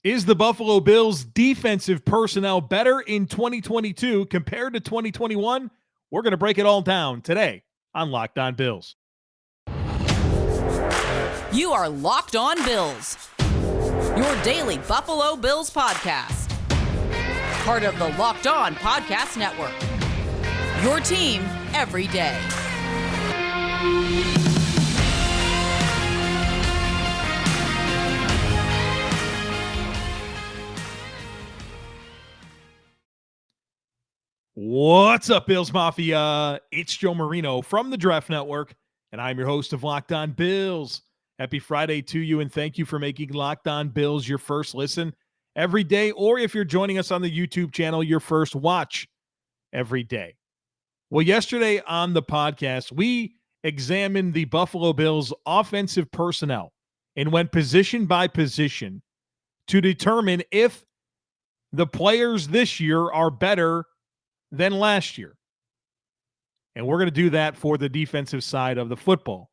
Is the Buffalo Bills defensive personnel better in 2022 compared to 2021? We're going to break it all down today on Locked On Bills. You are Locked On Bills, your daily Buffalo Bills podcast. Part of the Locked On Podcast Network, your team every day. What's up, Bills Mafia? It's Joe Marino from the Draft Network, and I'm your host of Locked On Bills. Happy Friday to you, and thank you for making Locked On Bills your first listen every day, or if you're joining us on the YouTube channel, your first watch every day. Well, yesterday on the podcast, we examined the Buffalo Bills offensive personnel and went position by position to determine if the players this year are better than last year. And we're going to do that for the defensive side of the football.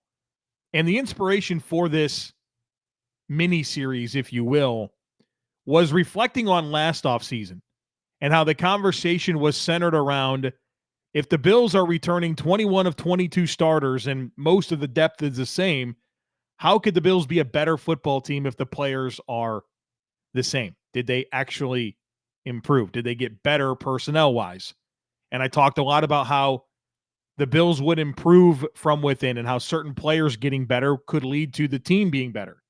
And the inspiration for this mini-series, if you will, was reflecting on last offseason and how the conversation was centered around if the Bills are returning 21 of 22 starters and most of the depth is the same, how could the Bills be a better football team if the players are the same? Did they actually improve? Did they get better personnel-wise? And I talked a lot about how the Bills would improve from within and how certain players getting better could lead to the team being better.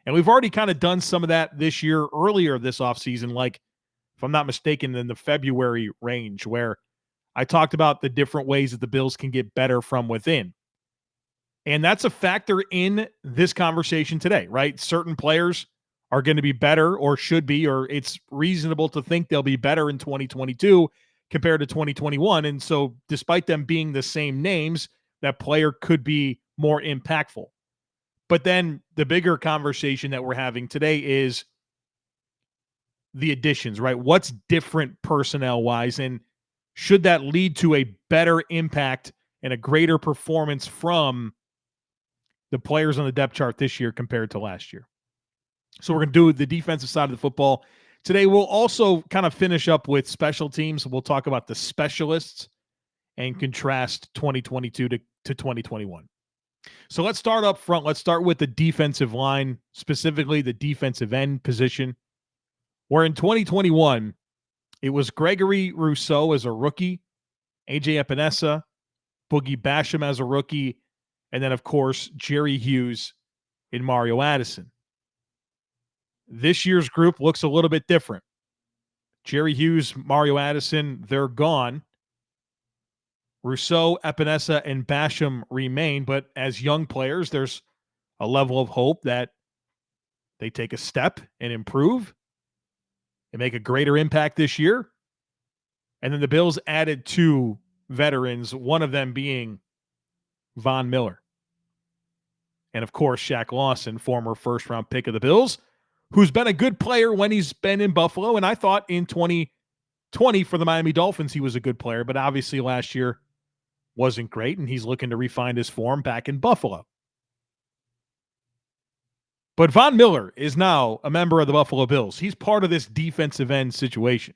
And we've already kind of done some of that this year, earlier this offseason, like, if I'm not mistaken, in the February range, where I talked about the different ways that the Bills can get better from within. And that's a factor in this conversation today, right? Certain players are going to be better or should be, or it's reasonable to think they'll be better in 2022 compared to 2021. And so despite them being the same names, that player could be more impactful. But then the bigger conversation that we're having today is the additions, right? What's different personnel-wise, and should that lead to a better impact and a greater performance from the players on the depth chart this year compared to last year? So we're going to do the defensive side of the football. Today, we'll also kind of finish up with special teams. We'll talk about the specialists and contrast 2022 to 2021. So let's start up front. Let's start with the defensive line, specifically the defensive end position, where in 2021, it was Gregory Rousseau as a rookie, A.J. Epinesa, Boogie Basham as a rookie, and then, of course, Jerry Hughes and Mario Addison. This year's group looks a little bit different. Jerry Hughes, Mario Addison, they're gone. Rousseau, Epinesa, and Basham remain, but as young players, there's a level of hope that they take a step and improve and make a greater impact this year. And then the Bills added two veterans, one of them being Von Miller. And, of course, Shaq Lawson, former first-round pick of the Bills, who's been a good player when he's been in Buffalo. And I thought in 2020 for the Miami Dolphins, he was a good player, but obviously last year wasn't great, and he's looking to refine his form back in Buffalo. But Von Miller is now a member of the Buffalo Bills. He's part of this defensive end situation.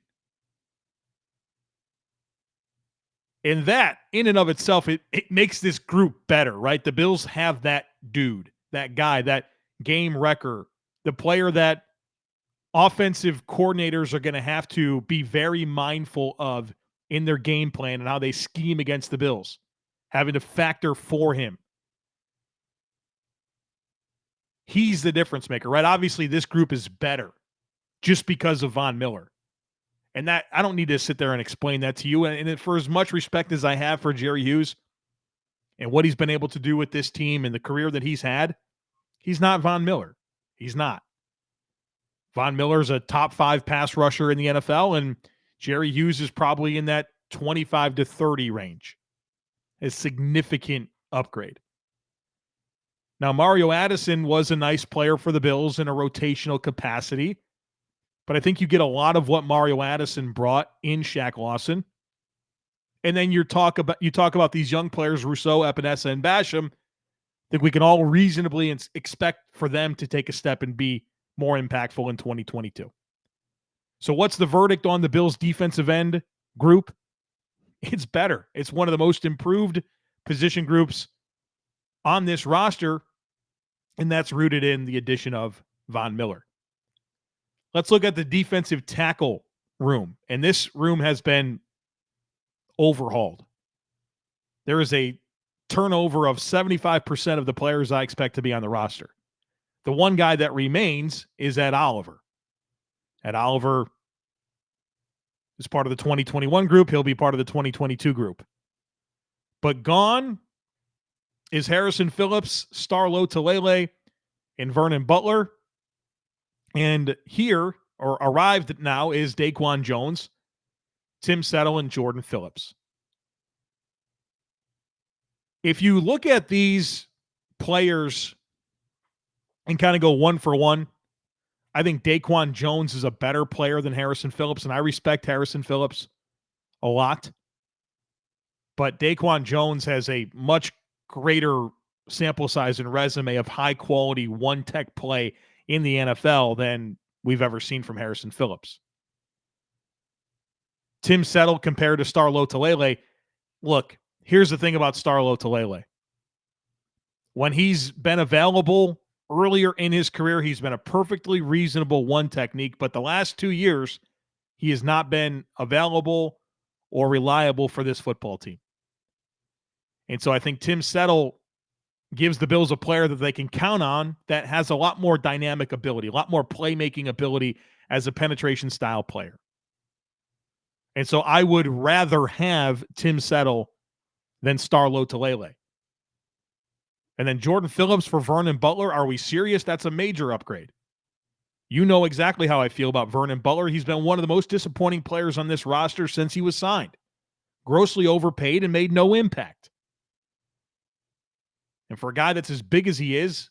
And that, in and of itself, it makes this group better, right? The Bills have that dude, that guy, that game wrecker, the player that offensive coordinators are going to have to be very mindful of in their game plan and how they scheme against the Bills, having to factor for him. He's the difference maker, right? Obviously, this group is better just because of Von Miller. And that, I don't need to sit there and explain that to you. And for as much respect as I have for Jerry Hughes and what he's been able to do with this team and the career that he's had, he's not Von Miller. He's not. Von Miller's a top 5 pass rusher in the NFL, and Jerry Hughes is probably in that 25 to 30 range. A significant upgrade. Now, Mario Addison was a nice player for the Bills in a rotational capacity, but I think you get a lot of what Mario Addison brought in Shaq Lawson. And then you talk about these young players, Rousseau, Epinesa, and Basham. I think we can all reasonably expect for them to take a step and be more impactful in 2022. So what's the verdict on the Bills' defensive end group? It's better. It's one of the most improved position groups on this roster, and that's rooted in the addition of Von Miller. Let's look at the defensive tackle room, and this room has been overhauled. There is a turnover of 75% of the players I expect to be on the roster. The one guy that remains is Ed Oliver. Ed Oliver is part of the 2021 group. He'll be part of the 2022 group. But gone is Harrison Phillips, Starlo Talele, and Vernon Butler. And here, or arrived now, is Daquan Jones, Tim Settle, and Jordan Phillips. If you look at these players and kind of go one for one, I think Daquan Jones is a better player than Harrison Phillips, and I respect Harrison Phillips a lot. But Daquan Jones has a much greater sample size and resume of high-quality one-tech play in the NFL than we've ever seen from Harrison Phillips. Tim Settle compared to Starlo Talele. Look, here's the thing about Starlo Talele. When he's been available earlier in his career, he's been a perfectly reasonable one technique, but the last 2 years, he has not been available or reliable for this football team. And so I think Tim Settle gives the Bills a player that they can count on that has a lot more dynamic ability, a lot more playmaking ability as a penetration style player. And so I would rather have Tim Settle than Starlo Talele. And then Jordan Phillips for Vernon Butler. Are we serious? That's a major upgrade. You know exactly how I feel about Vernon Butler. He's been one of the most disappointing players on this roster since he was signed. Grossly overpaid and made no impact. And for a guy that's as big as he is,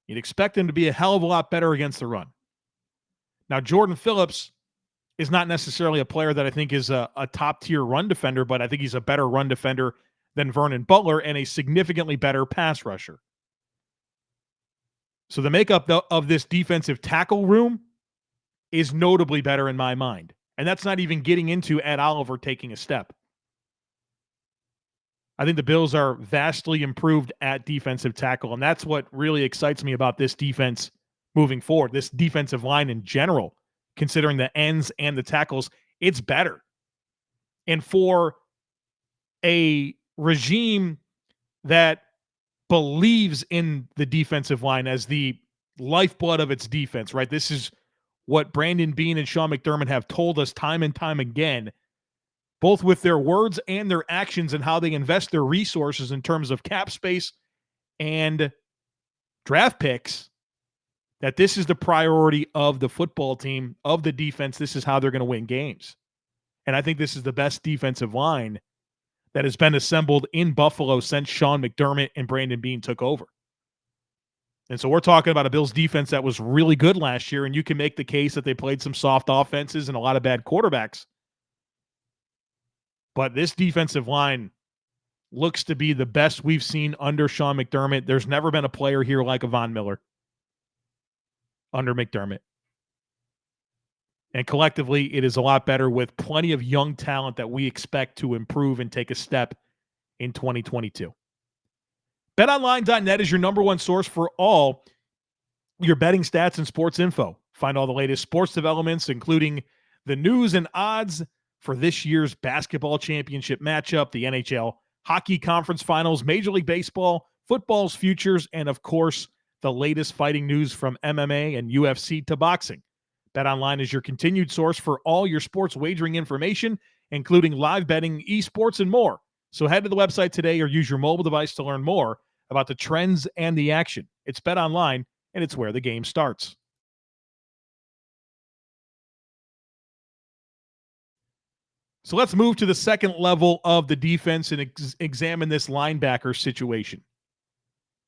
you'd expect him to be a hell of a lot better against the run. Now, Jordan Phillips is not necessarily a player that I think is a top-tier run defender, but I think he's a better run defender than Vernon Butler and a significantly better pass rusher. So the makeup of this defensive tackle room is notably better in my mind. And that's not even getting into Ed Oliver taking a step. I think the Bills are vastly improved at defensive tackle, and that's what really excites me about this defense moving forward, this defensive line in general, considering the ends and the tackles. It's better. And for a regime that believes in the defensive line as the lifeblood of its defense, right? This is what Brandon Beane and Sean McDermott have told us time and time again, both with their words and their actions and how they invest their resources in terms of cap space and draft picks, that this is the priority of the football team, of the defense. This is how they're going to win games. And I think this is the best defensive line that has been assembled in Buffalo since Sean McDermott and Brandon Beane took over. And so we're talking about a Bills defense that was really good last year, and you can make the case that they played some soft offenses and a lot of bad quarterbacks. But this defensive line looks to be the best we've seen under Sean McDermott. There's never been a player here like a Von Miller under McDermott. And collectively, it is a lot better with plenty of young talent that we expect to improve and take a step in 2022. BetOnline.net is your number one source for all your betting stats and sports info. Find all the latest sports developments, including the news and odds for this year's basketball championship matchup, the NHL Hockey Conference Finals, Major League Baseball, football's futures, and of course, the latest fighting news from MMA and UFC to boxing. BetOnline is your continued source for all your sports wagering information, including live betting, esports, and more. So head to the website today or use your mobile device to learn more about the trends and the action. It's BetOnline, and it's where the game starts. So let's move to the second level of the defense and examine this linebacker situation.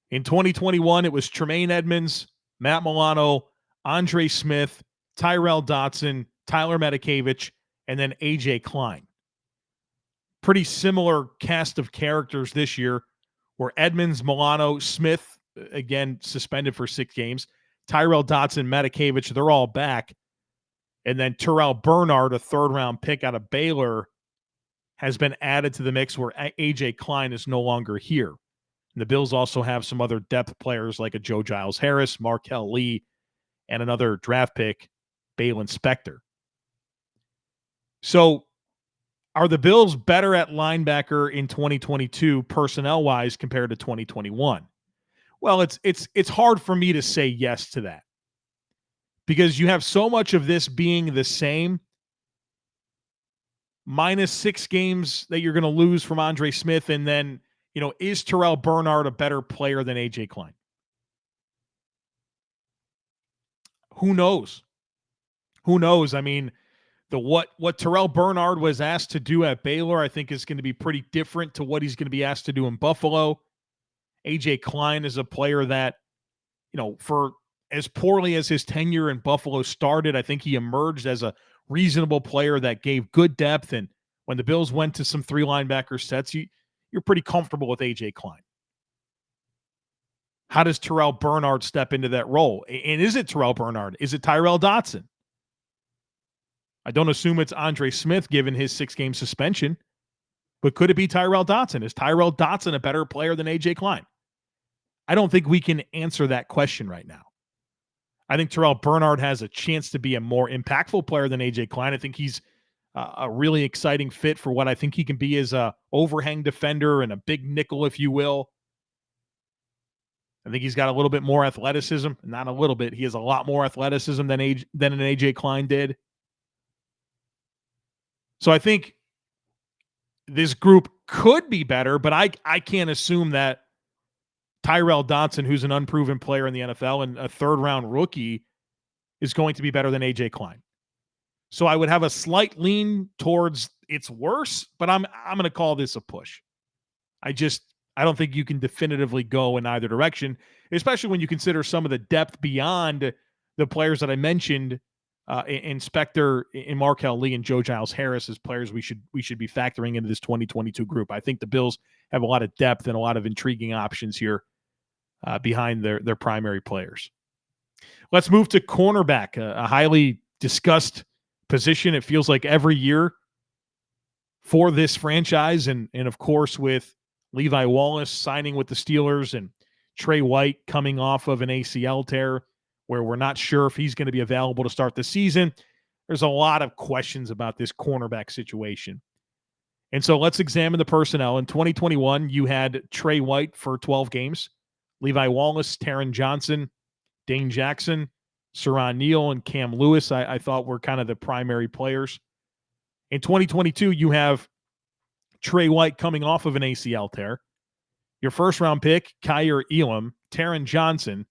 In 2021, it was Tremaine Edmonds, Matt Milano, Andre Smith, Tyrell Dotson, Tyler Medikevich, and then A.J. Klein. Pretty similar cast of characters this year, where Edmonds, Milano, Smith, again, suspended for 6 games, Tyrell Dotson, Matakevich, they're all back. And then Terrell Bernard, a third-round pick out of Baylor, has been added to the mix where A.J. Klein is no longer here. And the Bills also have some other depth players like a Joe Giles Harris, Markel Lee, and another draft pick, Balin Spector. So are the Bills better at linebacker in 2022 personnel-wise compared to 2021? Well, it's hard for me to say yes to that because you have so much of this being the same, minus 6 games that you're going to lose from Andre Smith, and then, is Terrell Bernard a better player than A.J. Klein? Who knows? Who knows? I mean, what Terrell Bernard was asked to do at Baylor, I think, is going to be pretty different to what he's going to be asked to do in Buffalo. A.J. Klein is a player that, for as poorly as his tenure in Buffalo started, I think he emerged as a reasonable player that gave good depth. And when the Bills went to some 3 linebacker sets, you're pretty comfortable with A.J. Klein. How does Terrell Bernard step into that role? And is it Terrell Bernard? Is it Tyrell Dotson? I don't assume it's Andre Smith given his 6-game suspension, but could it be Tyrell Dotson? Is Tyrell Dotson a better player than A.J. Klein? I don't think we can answer that question right now. I think Terrell Bernard has a chance to be a more impactful player than A.J. Klein. I think he's a really exciting fit for what I think he can be as a overhang defender and a big nickel, if you will. I think he's got a little bit more athleticism. Not a little bit. He has a lot more athleticism than an A.J. Klein did. So I think this group could be better, but I can't assume that Tyrell Dotson, who's an unproven player in the NFL and a third-round rookie, is going to be better than A.J. Klein. So I would have a slight lean towards it's worse, but I'm going to call this a push. I don't think you can definitively go in either direction, especially when you consider some of the depth beyond the players that I mentioned in Spector, in Markel Lee, and Joe Giles Harris as players we should be factoring into this 2022 group. I think the Bills have a lot of depth and a lot of intriguing options here behind their primary players. Let's move to cornerback, a highly discussed position. It feels like every year for this franchise, and of course with Levi Wallace signing with the Steelers and Trey White coming off of an ACL tear where we're not sure if he's going to be available to start the season. There's a lot of questions about this cornerback situation. And so let's examine the personnel. In 2021, you had Trey White for 12 games, Levi Wallace, Taron Johnson, Dane Jackson, Siran Neal, and Cam Lewis, I thought were kind of the primary players. In 2022, you have Trey White coming off of an ACL tear. Your first-round pick, Kyer Elam, Taron Johnson,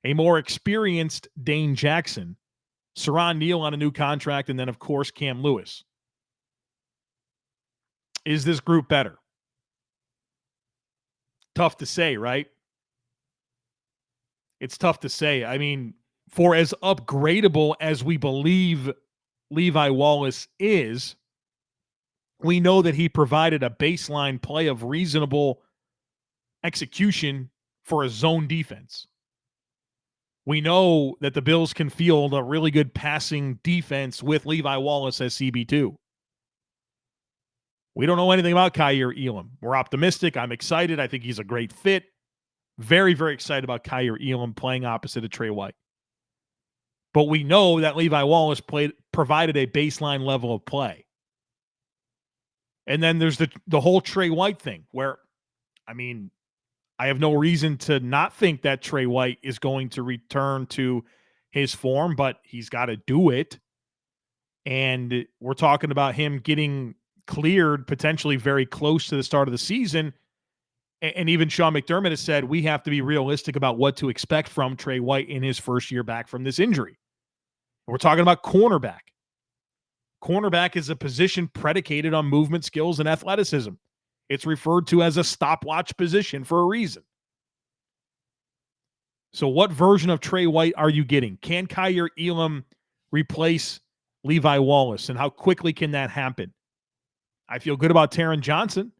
a more experienced Dane Jackson, Siran Neal on a new contract, and then, of course, Cam Lewis. Is this group better? Tough to say, right? It's tough to say. I mean, for as upgradable as we believe Levi Wallace is, we know that he provided a baseline play of reasonable execution for a zone defense. We know that the Bills can field a really good passing defense with Levi Wallace as CB2. We don't know anything about Kyer Elam. We're optimistic. I'm excited. I think he's a great fit. Very, very excited about Kyer Elam playing opposite of Trey White. But we know that Levi Wallace provided a baseline level of play. And then there's the whole Trey White thing where, I mean, I have no reason to not think that Trey White is going to return to his form, but he's got to do it. And we're talking about him getting cleared potentially very close to the start of the season. And even Sean McDermott has said we have to be realistic about what to expect from Trey White in his first year back from this injury. We're talking about cornerback. Cornerback is a position predicated on movement skills and athleticism. It's referred to as a stopwatch position for a reason. So what version of Trey White are you getting? Can Kyer Elam replace Levi Wallace, and how quickly can that happen? I feel good about Taron Johnson.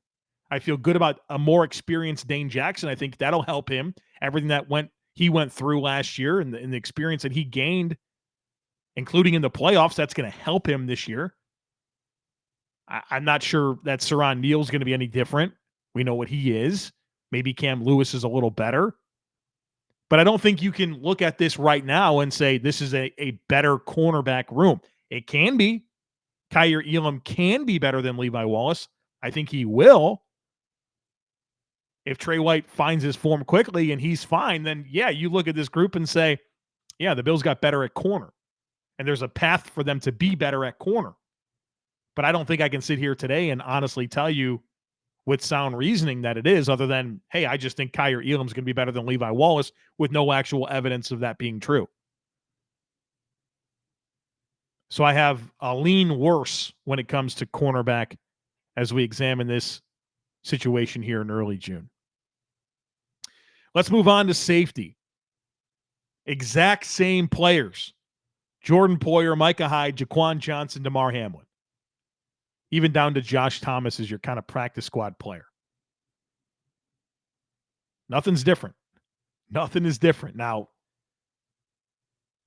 I feel good about a more experienced Dane Jackson. I think that'll help him. Everything that went he went through last year and the experience that he gained, including in the playoffs, that's going to help him this year. I'm not sure that Siran Neal's going to be any different. We know what he is. Maybe Cam Lewis is a little better. But I don't think you can look at this right now and say this is a better cornerback room. It can be. Kaiir Elam can be better than Levi Wallace. I think he will. If Trey White finds his form quickly and he's fine, then yeah, you look at this group and say, yeah, the Bills got better at corner. And there's a path for them to be better at corner. But I don't think I can sit here today and honestly tell you with sound reasoning that it is, other than, hey, I just think Kaiir Elam's going to be better than Levi Wallace with no actual evidence of that being true. So I have a lean worse when it comes to cornerback as we examine this situation here in early June. Let's move on to safety. Exact same players. Jordan Poyer, Micah Hyde, Jaquan Johnson, Damar Hamlin. Even down to Josh Thomas as your kind of practice squad player. Nothing's different. Nothing is different. Now,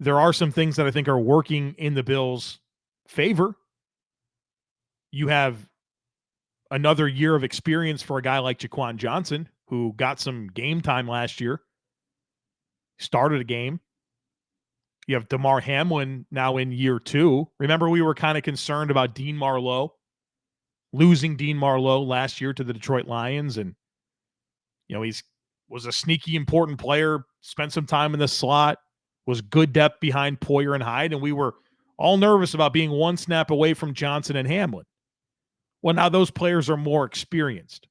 there are some things that I think are working in the Bills' favor. You have another year of experience for a guy like Jaquan Johnson, who got some game time last year, started a game. You have Damar Hamlin now in year 2. Remember, we were kind of concerned about Dean Marlowe, losing Dean Marlowe last year to the Detroit Lions. And, he's was a sneaky important player, spent some time in the slot, was good depth behind Poyer and Hyde. And we were all nervous about being one snap away from Johnson and Hamlin. Well, now those players are more experienced.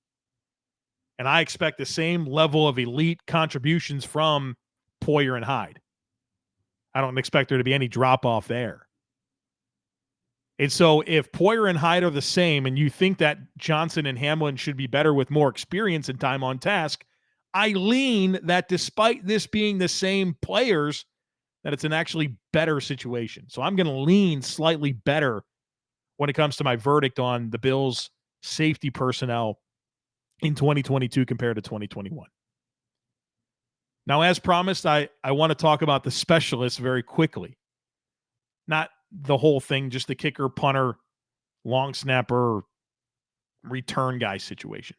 And I expect the same level of elite contributions from Poyer and Hyde. I don't expect there to be any drop-off there. And so if Poyer and Hyde are the same and you think that Johnson and Hamlin should be better with more experience and time on task, I lean that despite this being the same players, that it's an actually better situation. So I'm going to lean slightly better when it comes to my verdict on the Bills' safety personnel in 2022 compared to 2021. Now, as promised, I want to talk about the specialists very quickly. Not the whole thing, just the kicker, punter, long snapper, return guy situation.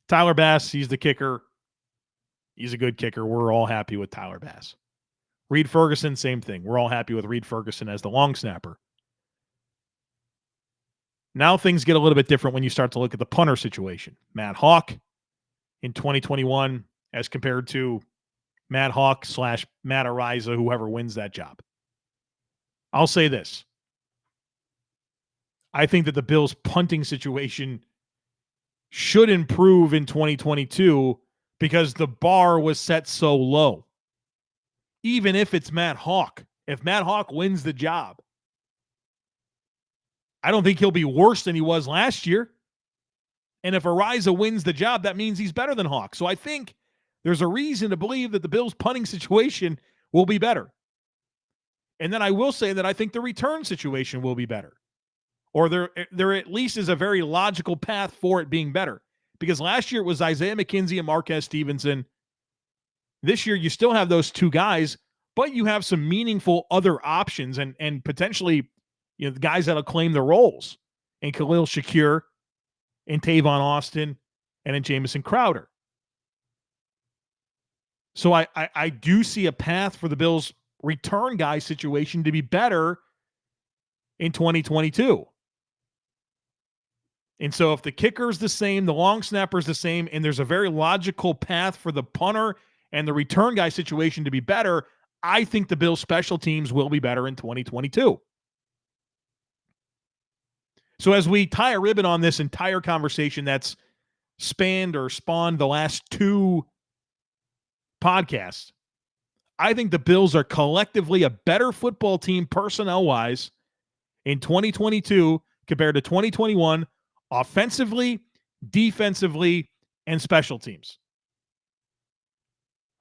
Tyler Bass, he's the kicker. He's a good kicker. We're all happy with Tyler Bass. Reed Ferguson, same thing. We're all happy with Reed Ferguson as the long snapper. Now things get a little bit different when you start to look at the punter situation. Matt Hawk in 2021 as compared to Matt Hawk / Matt Ariza, whoever wins that job. I'll say this. I think that the Bills' punting situation should improve in 2022 because the bar was set so low. Even if it's Matt Hawk, if Matt Hawk wins the job, I don't think he'll be worse than he was last year. And if Ariza wins the job, that means he's better than Hawk. So I think there's a reason to believe that the Bills' punting situation will be better. And then I will say that I think the return situation will be better. Or there at least is a very logical path for it being better. Because last year it was Isaiah McKenzie and Marquez Stevenson. This year you still have those two guys, but you have some meaningful other options and potentially the guys that'll claim the roles. And Khalil Shakir and Tavon Austin and then Jamison Crowder. So I do see a path for the Bills' return guy situation to be better in 2022. And so if the kicker's the same, the long snapper's the same, and there's a very logical path for the punter and the return guy situation to be better, I think the Bills' special teams will be better in 2022. So as we tie a ribbon on this entire conversation that's spanned or spawned the last 2 podcasts, I think the Bills are collectively a better football team personnel-wise in 2022 compared to 2021, offensively, defensively, and special teams.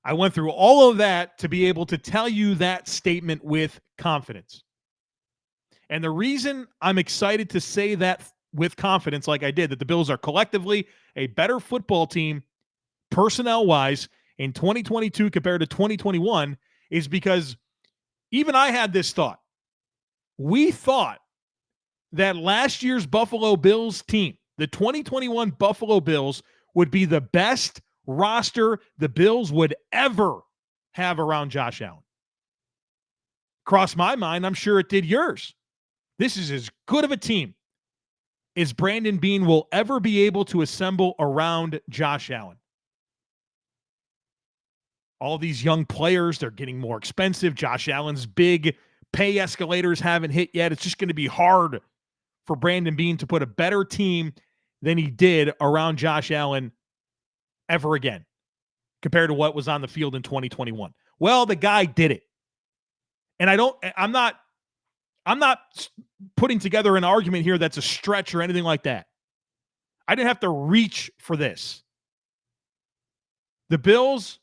I went through all of that to be able to tell you that statement with confidence. And the reason I'm excited to say that with confidence like I did, that the Bills are collectively a better football team personnel-wise in 2022 compared to 2021 is because even I had this thought. We thought that last year's Buffalo Bills team, the 2021 Buffalo Bills, would be the best roster the Bills would ever have around Josh Allen. Crossed my mind, I'm sure it did yours. This is as good of a team as Brandon Beane will ever be able to assemble around Josh Allen. All these young players, they're getting more expensive. Josh Allen's big pay escalators haven't hit yet. It's just going to be hard for Brandon Beane to put a better team than he did around Josh Allen ever again compared to what was on the field in 2021. Well, the guy did it. And I'm not putting together an argument here that's a stretch or anything like that. I didn't have to reach for this. The Bills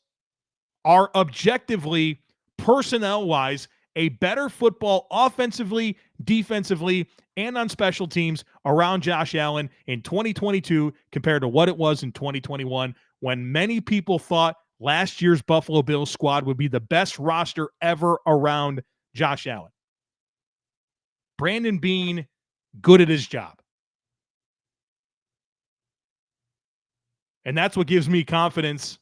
are objectively, personnel-wise, a better football offensively, defensively, and on special teams around Josh Allen in 2022 compared to what it was in 2021, when many people thought last year's Buffalo Bills squad would be the best roster ever around Josh Allen. Brandon Beane, good at his job. And that's what gives me confidence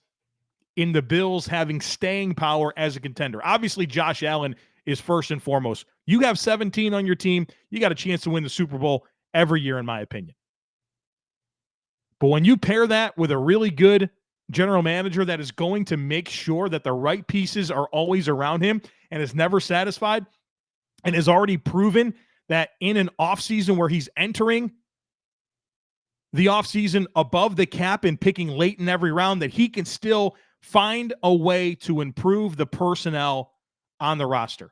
in the Bills having staying power as a contender. Obviously, Josh Allen is first and foremost. You have 17 on your team, you got a chance to win the Super Bowl every year, in my opinion. But when you pair that with a really good general manager that is going to make sure that the right pieces are always around him and is never satisfied and has already proven that in an offseason where he's entering the offseason above the cap and picking late in every round, that he can still find a way to improve the personnel on the roster.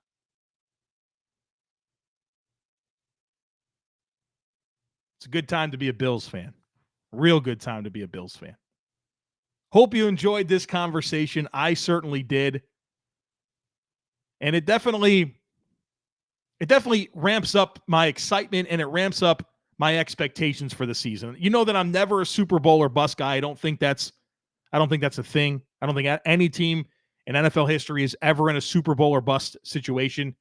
It's a good time to be a Bills fan. Real good time to be a Bills fan. Hope you enjoyed this conversation. I certainly did. And it definitely ramps up my excitement, and it ramps up my expectations for the season. You know that I'm never a Super Bowl or bust guy. I don't think that's a thing. I don't think any team in NFL history is ever in a Super Bowl or bust situation.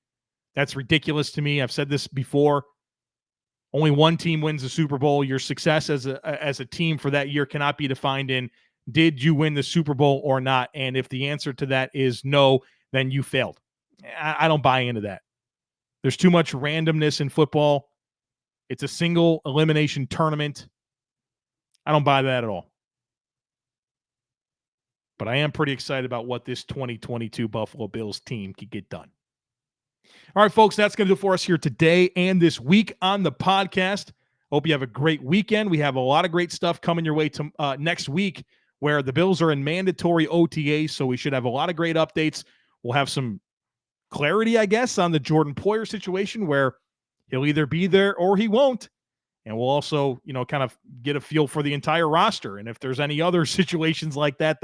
That's ridiculous to me. I've said this before. Only one team wins the Super Bowl. Your success as a team for that year cannot be defined in, did you win the Super Bowl or not? And if the answer to that is no, then you failed. I don't buy into that. There's too much randomness in football. It's a single elimination tournament. I don't buy that at all. But I am pretty excited about what this 2022 Buffalo Bills team could get done. All right, folks, that's going to do it for us here today and this week on the podcast. Hope you have a great weekend. We have a lot of great stuff coming your way to next week, where the Bills are in mandatory OTAs, so we should have a lot of great updates. We'll have some clarity, I guess, on the Jordan Poyer situation, where he'll either be there or he won't. And we'll also, kind of get a feel for the entire roster. And if there's any other situations like that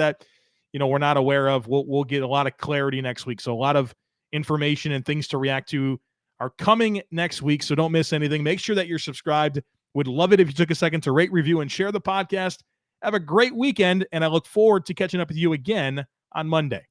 we're not aware of, we'll get a lot of clarity next week. So a lot of information and things to react to are coming next week, so don't miss anything. Make sure that you're subscribed. Would love it if you took a second to rate, review, and share the podcast. Have a great weekend, and I look forward to catching up with you again on Monday.